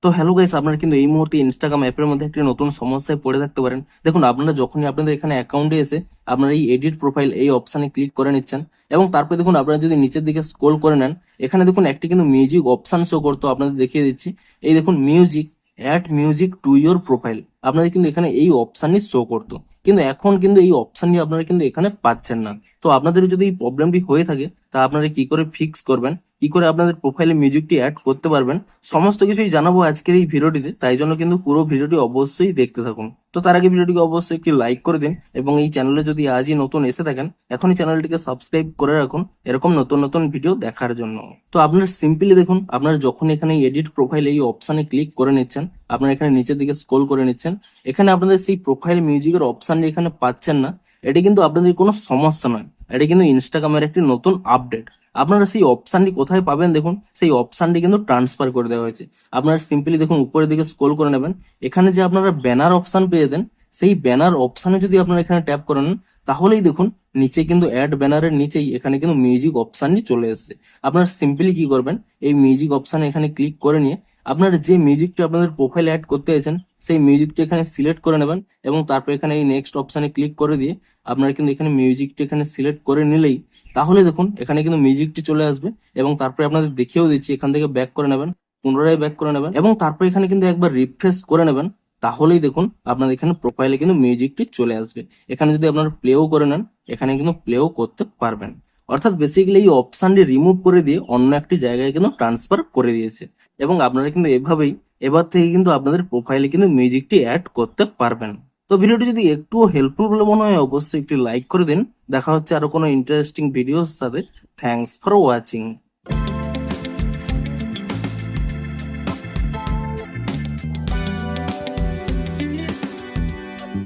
তো hello guys, আপনারা কিন্তু এই মুহূর্তে ইনস্টাগ্রাম অ্যাপের মধ্যে একটি নতুন সমস্যায় পড়ে থাকতে পারেন। দেখুন, আপনারা যখনই আপনাদের এখানে অ্যাকাউন্টে এসে আপনারা এই এডিট প্রোফাইল এই অপশানে ক্লিক করে নিচ্ছেন, এবং তারপরে দেখুন আপনারা যদি নিচের দিকে স্ক্রল করে নেন, এখানে দেখুন একটি কিন্তু মিউজিক অপশান শো করতো, আপনাদের দেখিয়ে দিচ্ছি। এই দেখুন music, add music to your profile, আপনাদের কিন্তু এখানে এই অপশানটি শো করতো। কিন্তু এখন কিন্তু এই অপশানটি আপনারা কিন্তু এখানে পাচ্ছেন না। তো আপনাদের যদি এই প্রবলেমটি হয়ে থাকে, তা আপনারা কি করে ফিক্স করবেন, কি করে আপনাদের প্রোফাইলে মিউজিকটি অ্যাড করতে পারবেন, সমস্ত কিছুই জানাবো আজকের এই ভিডিওটিতে। তাই জন্য কিন্তু পুরো ভিডিওটি অবশ্যই দেখতে থাকুন। তো তার আগে ভিডিওটিকে অবশ্যই একটি লাইক করে দিন, এবং এই চ্যানেলে যদি আজই নতুন এসে থাকেন, এখনই চ্যানেলটিকে সাবস্ক্রাইব করে রাখুন এরকম নতুন নতুন ভিডিও দেখার জন্য। তো আপনারা সিম্পলি দেখুন, আপনারা যখন এখানে এডিট প্রোফাইল এই অপশানে ক্লিক করে নিচ্ছেন, আপনারা এখানে নিচের দিকে স্ক্রল করে নিচ্ছেন, এখানে আপনাদের সেই প্রোফাইল মিউজিকের অপশানটি এখানে পাচ্ছেন না। এটি কিন্তু আপনাদের কোনো সমস্যা নয়, এটা কিন্তু ইনস্টাগ্রামের একটি নতুন আপডেট। আপনারা সেই অপশানটি কোথায় পাবেন, দেখুন সেই অপশানটি কিন্তু ট্রান্সফার করে দেওয়া হয়েছে। আপনারা সিম্পলি দেখুন উপরের দিকে স্ক্রল করে নেবেন, এখানে যে আপনারা ব্যানার অপশান পেয়ে দেন, সেই ব্যানার অপশানে যদি আপনারা এখানে ট্যাপ করে নেন, তাহলেই দেখুন নিচে কিন্তু অ্যাড ব্যানারের নিচেই এখানে কিন্তু মিউজিক অপশানটি চলে এসেছে। আপনারা সিম্পলি কি করবেন, এই মিউজিক অপশানে এখানে ক্লিক করে নিয়ে আপনারা যে মিউজিকটি আপনাদের প্রোফাইলে অ্যাড করতে চাইছেন, সেই মিউজিকটি এখানে সিলেক্ট করে নেবেন, এবং তারপর এখানে এই নেক্সট অপশানে ক্লিক করে দিয়ে আপনারা কিন্তু এখানে মিউজিকটি এখানে সিলেক্ট করে নিলেই তাহলে দেখুন এখানে কিন্তু মিউজিকটি চলে আসবে। এবং তারপরে আপনাদের দেখিয়েও দিচ্ছি, এখান থেকে ব্যাক করে নেবেন, পুনরায় ব্যাক করে নেবেন, এবং তারপর এখানে কিন্তু একবার রিফ্রেশ করে নেবেন। তাহলেই দেখুন আপনাদের এখানে প্রোফাইলে কিন্তু মিউজিকটি চলে আসবে। এখানে যদি আপনারা প্লেও করে নেন, এখানে কিন্তু প্লেও করতে পারবেন। অর্থাৎ বেসিক্যালি এই অপশানটি রিমুভ করে দিয়ে অন্য একটি জায়গায় কিন্তু ট্রান্সফার করে দিয়েছে, এবং আপনারা কিন্তু এভাবেই এবার থেকে কিন্তু আপনাদের প্রোফাইলে কিন্তু মিউজিকটি অ্যাড করতে পারবেন। তো ভিডিওটি যদি একটুও হেল্পফুল বলে মনে হয়, অবশ্যই একটি লাইক করে দিন। দেখা হচ্ছে আরো কোনো ইন্টারেস্টিং ভিডিওর সাথে। Thanks for watching.